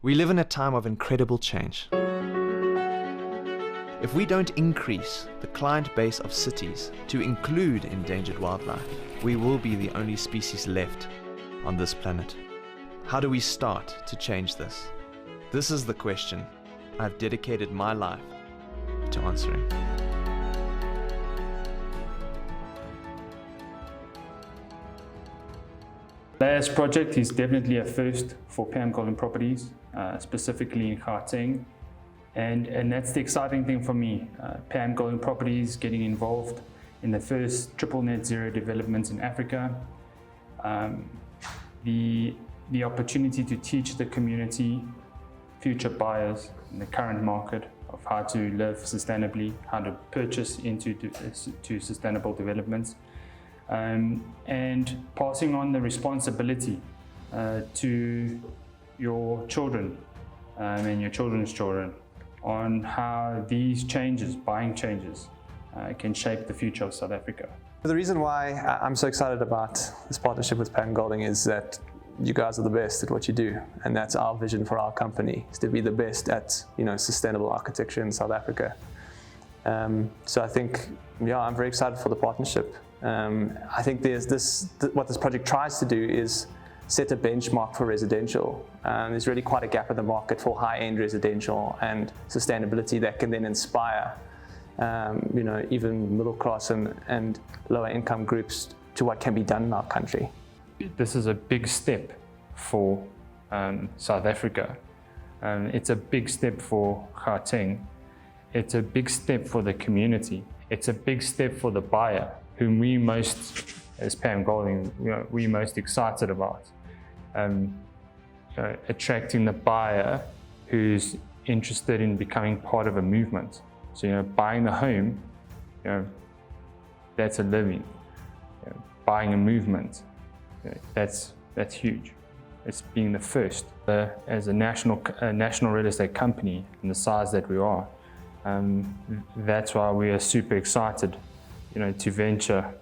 We live in a time of incredible change. If we don't increase the client base of cities to include endangered wildlife, we will be the only species left on this planet. How do we start to change this? This is the question I've dedicated my life to answering. This project is definitely a first for Pam Golding properties, specifically in Gauteng. And that's the exciting thing for me. Pam Golding properties getting involved in the first triple net zero developments in Africa. The opportunity to teach the community, future buyers in the current market, of how to live sustainably, how to purchase into sustainable developments. And passing on the responsibility to your children and your children's children on how these changes, buying changes, can shape the future of South Africa. The reason why I'm so excited about this partnership with Pam Golding is that you guys are the best at what you do, and that's our vision for our company, is to be the best at sustainable architecture in South Africa. So I think, I'm very excited for the partnership. I think what this project tries to do is set a benchmark for residential. There's really quite a gap in the market for high-end residential and sustainability that can then inspire even middle class and lower income groups to what can be done in our country. This is a big step for South Africa. It's a big step for Gauteng. It's a big step for the community. It's a big step for the buyer, whom we most, as Pam Golding, we most excited about. Attracting the buyer who's interested in becoming part of a movement. So, buying a home, that's a living. Buying a movement, that's huge. It's being the first. As a national real estate company, and the size that we are, that's why we are super excited, to venture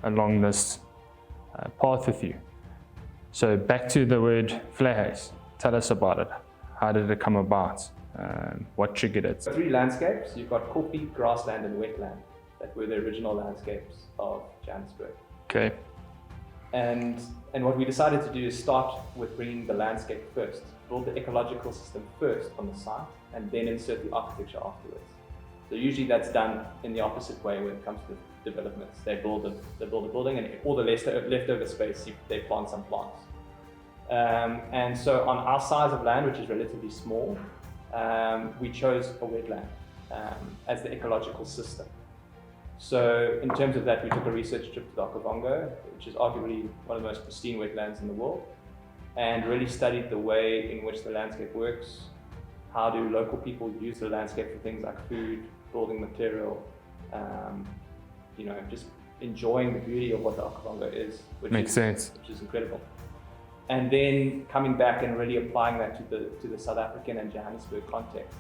along this path with you. So back to the word Vlehuis. Tell us about it. How did it come about? What triggered it? 3 landscapes. You've got coffee, grassland, and wetland. That were the original landscapes of Johannesburg. Okay. And what we decided to do is start with bringing the landscape first, build the ecological system first on the site, and then insert the architecture afterwards. So usually that's done in the opposite way when it comes to developments. They build a building, and all the leftover space, they plant some plants. And so on our size of land, which is relatively small, we chose a wetland as the ecological system. So in terms of that, we took a research trip to the Okavango, which is arguably one of the most pristine wetlands in the world, and really studied the way in which the landscape works. How do local people use the landscape for things like food, building material, just enjoying the beauty of what the Okavango is, which is incredible. And then coming back and really applying that to the South African and Johannesburg context.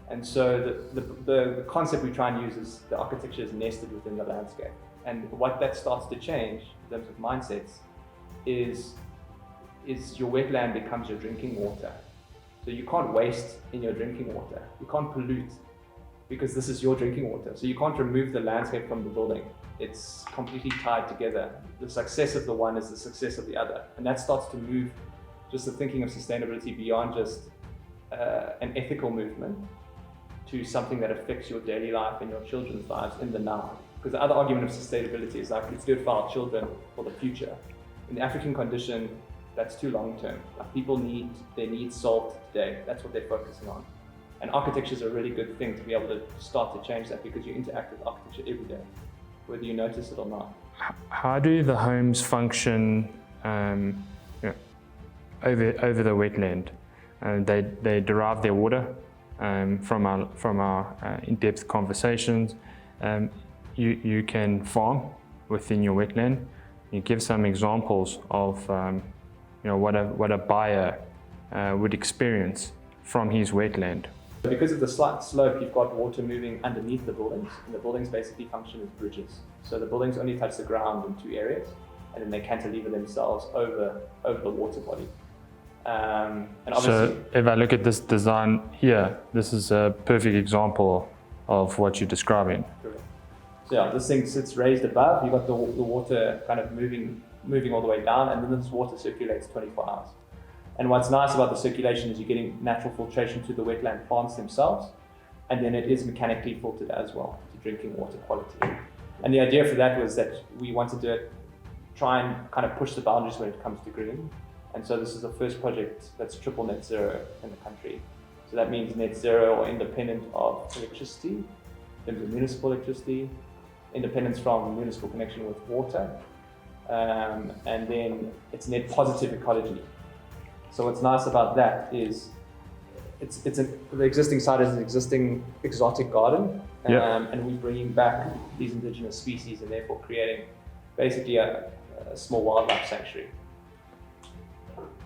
And so the concept we try and use is the architecture is nested within the landscape. And what that starts to change in terms of mindsets is your wetland becomes your drinking water. So you can't waste in your drinking water. You can't pollute, because this is your drinking water. So you can't remove the landscape from the building. It's completely tied together. The success of the one is the success of the other. And that starts to move just the thinking of sustainability beyond just an ethical movement to something that affects your daily life and your children's lives in the now. Because the other argument of sustainability is like, let's do it for our children for the future. In the African condition, that's too long term. Like, people need their needs solved today. That's what they're focusing on. And architecture is a really good thing to be able to start to change that, because you interact with architecture every day, whether you notice it or not. How do the homes function over the wetland? They derive their water from our in-depth conversations. You can farm within your wetland. You give some examples of what a buyer would experience from his wetland. Because of the slight slope, you've got water moving underneath the buildings, and the buildings basically function as bridges. So the buildings only touch the ground in 2 areas, and then they cantilever themselves over the water body. And obviously, So if I look at this design here, this is a perfect example of what you're describing. correct. So yeah, this thing sits raised above. You've got the water kind of moving all the way down, and then this water circulates 24 hours. And what's nice about the circulation is you're getting natural filtration to the wetland plants themselves, and then it is mechanically filtered as well to drinking water quality. And the idea for that was that we wanted to try and kind of push the boundaries when it comes to green. And so this is the first project that's triple net zero in the country. So that means net zero or independent of electricity, in terms of municipal electricity, independence from municipal connection with water, and then it's net positive ecology. So what's nice about that is the existing site is an existing exotic garden, and we're bringing back these indigenous species and therefore creating basically a small wildlife sanctuary.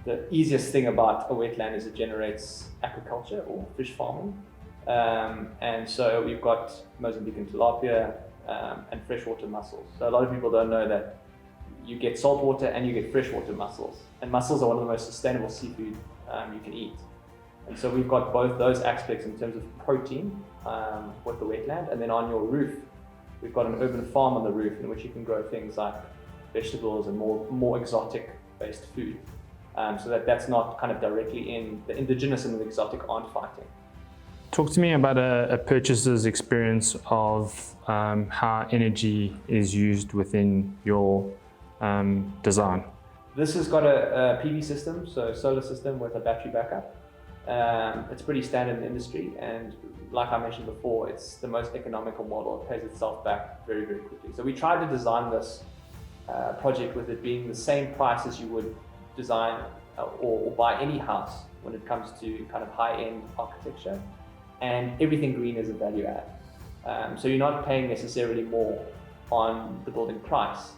The easiest thing about a wetland is it generates aquaculture or fish farming, and so we've got Mozambican tilapia and freshwater mussels. So a lot of people don't know that you get saltwater and you get freshwater mussels, and mussels are one of the most sustainable seafood you can eat. And so we've got both those aspects in terms of protein with the wetland, and then on your roof, we've got an urban farm on the roof in which you can grow things like vegetables and more exotic-based food. So that's not kind of directly in the indigenous and the exotic aren't fighting. Talk to me about a purchaser's experience of how energy is used within your design. This has got a PV system, so solar system with a battery backup. It's pretty standard in the industry, and like I mentioned before, it's the most economical model. It pays itself back very, very quickly. So we tried to design this project with it being the same price as you would design or buy any house when it comes to kind of high-end architecture, and everything green is a value add. So you're not paying necessarily more on the building price,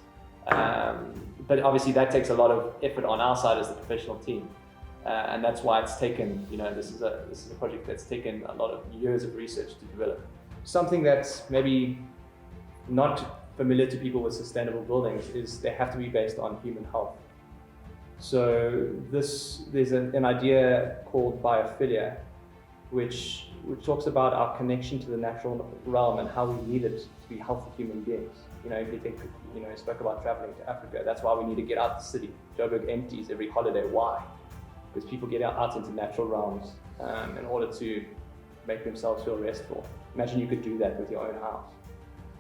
but obviously that takes a lot of effort on our side as the professional team, and that's why it's taken, this is a project that's taken a lot of years of research to develop. Something that's maybe not familiar to people with sustainable buildings is they have to be based on human health. So there's an idea called biophilia, which talks about our connection to the natural realm and how we need it to be healthy human beings. If you think, I spoke about traveling to Africa, that's why we need to get out the city. Joburg empties every holiday. Why? Because people get out into natural realms in order to make themselves feel restful. Imagine you could do that with your own house.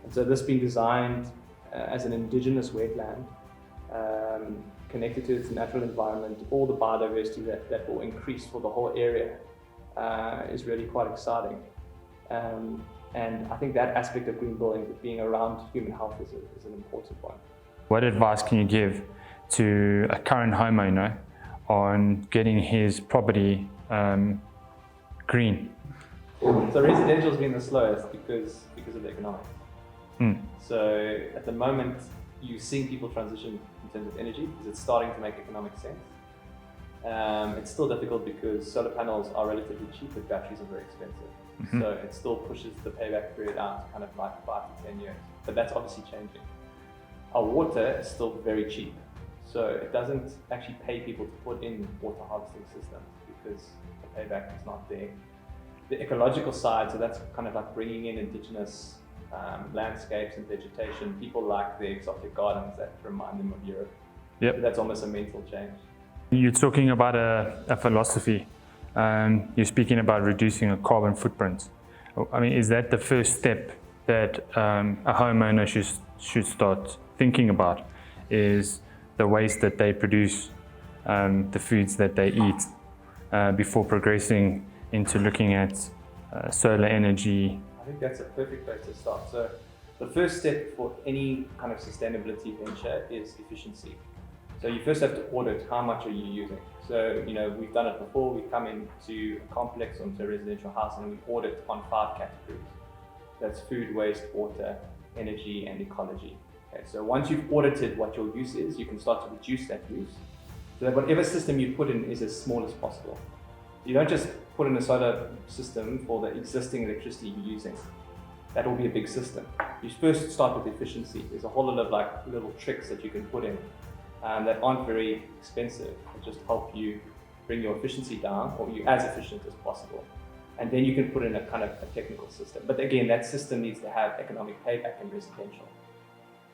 And so this being designed as an indigenous wetland, connected to its natural environment, all the biodiversity that will increase for the whole area is really quite exciting. And I think that aspect of green building, being around human health, is an important one. What advice can you give to a current homeowner on getting his property green? So residential's been the slowest because of the economics. So at the moment, you're seeing people transition in terms of energy because it's starting to make economic sense. It's still difficult because solar panels are relatively cheap, but batteries are very expensive. So it still pushes the payback period out to kind of like 5 to 10 years. But that's obviously changing. Our water is still very cheap. So it doesn't actually pay people to put in water harvesting systems because the payback is not there. The ecological side, so that's kind of like bringing in indigenous landscapes and vegetation. People like the exotic gardens that remind them of Europe. Yep. So that's almost a mental change. You're talking about a philosophy. You're speaking about reducing a carbon footprint. I mean, is that the first step that a homeowner should start thinking about? Is the waste that they produce, the foods that they eat, before progressing into looking at solar energy? I think that's a perfect place to start. So the first step for any kind of sustainability venture is efficiency. So you first have to audit how much are you using. So, we've done it before. We come into a complex or into a residential house and we audit on 5 categories. That's food, waste, water, energy, and ecology. Okay, so once you've audited what your use is, you can start to reduce that use. So that whatever system you put in is as small as possible. You don't just put in a solar system for the existing electricity you're using. That will be a big system. You first start with efficiency. There's a whole lot of little tricks that you can put in that aren't very expensive. That just help you bring your efficiency down, or you as efficient as possible. And then you can put in a kind of a technical system. But again, that system needs to have economic payback and residential.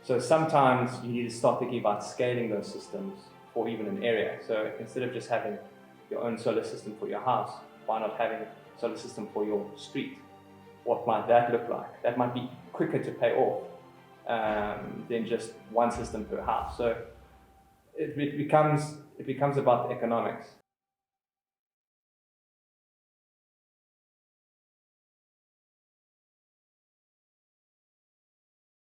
So sometimes you need to start thinking about scaling those systems for even an area. So instead of just having your own solar system for your house, why not having a solar system for your street? What might that look like? That might be quicker to pay off than just one system per house. So it becomes about the economics.